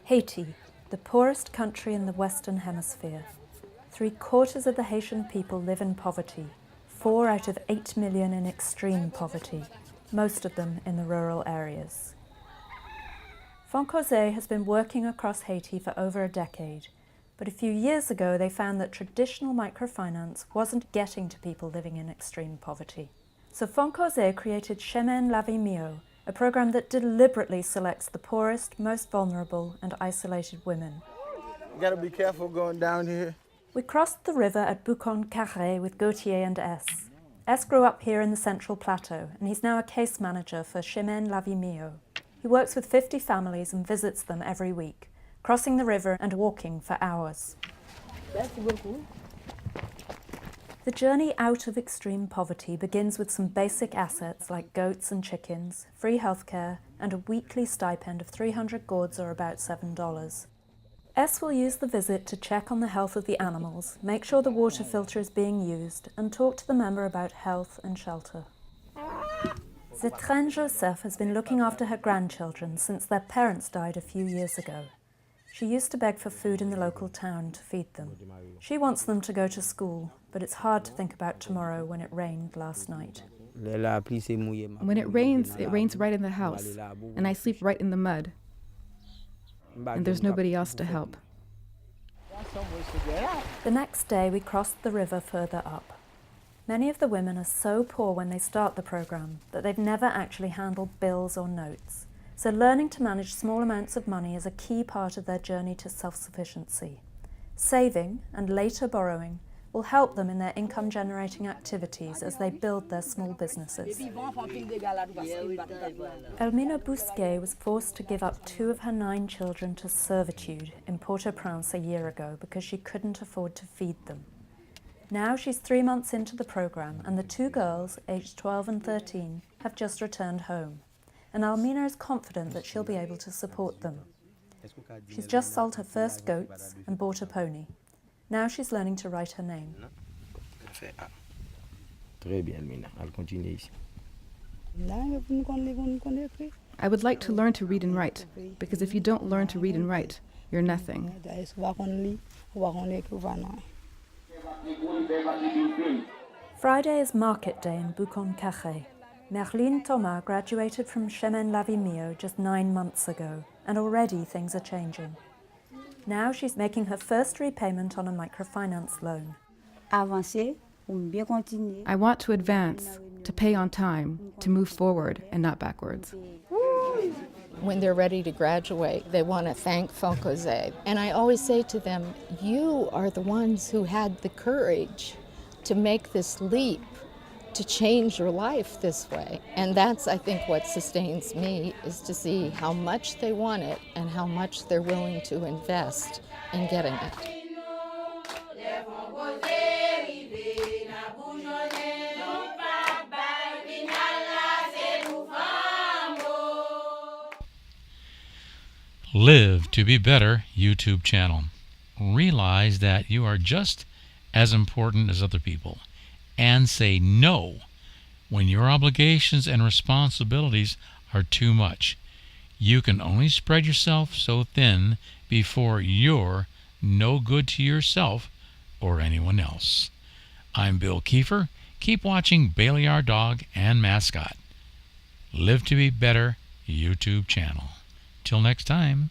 Haiti, the poorest country in the Western Hemisphere. 3/4 of the Haitian people live in poverty, 4 out of 8 million in extreme poverty, most of them in the rural areas. Foncauze has been working across Haiti for over a decade, but a few years ago they found that traditional microfinance wasn't getting to people living in extreme poverty. So Foncauze created Chemin La Vie Mio, a program that deliberately selects the poorest, most vulnerable and isolated women. You gotta be careful going down here. We crossed the river at Boucon Carré with Gauthier and S. S grew up here in the Central Plateau, and he's now a case manager for Chemin La Vie Mio. He works with 50 families and visits them every week, crossing the river and walking for hours. The journey out of extreme poverty begins with some basic assets like goats and chickens, free healthcare, and a weekly stipend of 300 gourds or about $7. S will use the visit to check on the health of the animals, make sure the water filter is being used, and talk to the member about health and shelter. Zetren Joseph has been looking after her grandchildren since their parents died a few years ago. She used to beg for food in the local town to feed them. She wants them to go to school, but it's hard to think about tomorrow when it rained last night. When it rains right in the house, and I sleep right in the mud. And there's nobody else to help. The next day we crossed the river further up. Many of the women are so poor when they start the program that they've never actually handled bills or notes. So learning to manage small amounts of money is a key part of their journey to self-sufficiency. Saving, and later borrowing, will help them in their income-generating activities as they build their small businesses. Elmina Bousquet was forced to give up 2 of her 9 children to servitude in Port-au-Prince a year ago because she couldn't afford to feed them. Now she's 3 months into the program, and the 2 girls, aged 12 and 13, have just returned home. And Almina is confident that she'll be able to support them. She's just sold her first goats and bought a pony. Now she's learning to write her name. I would like to learn to read and write, because if you don't learn to read and write, you're nothing. Friday is market day in Boucon Carré. Merline Thomas graduated from Chemin La Vie Mio just 9 months ago, and already things are changing. Now she's making her first repayment on a microfinance loan. I want to advance, to pay on time, to move forward and not backwards. When they're ready to graduate, they want to thank Foncauze. And I always say to them, you are the ones who had the courage to make this leap, to change your life this way. And that's, I think, what sustains me, is to see how much they want it and how much they're willing to invest in getting it. Live to Be Better YouTube channel. Realize that you are just as important as other people, and say no when your obligations and responsibilities are too much. You can only spread yourself so thin before you're no good to yourself or anyone else. I'm Bill Kiefer. Keep watching Bailey Our Dog and Mascot. Live to Be Better YouTube channel. Till next time.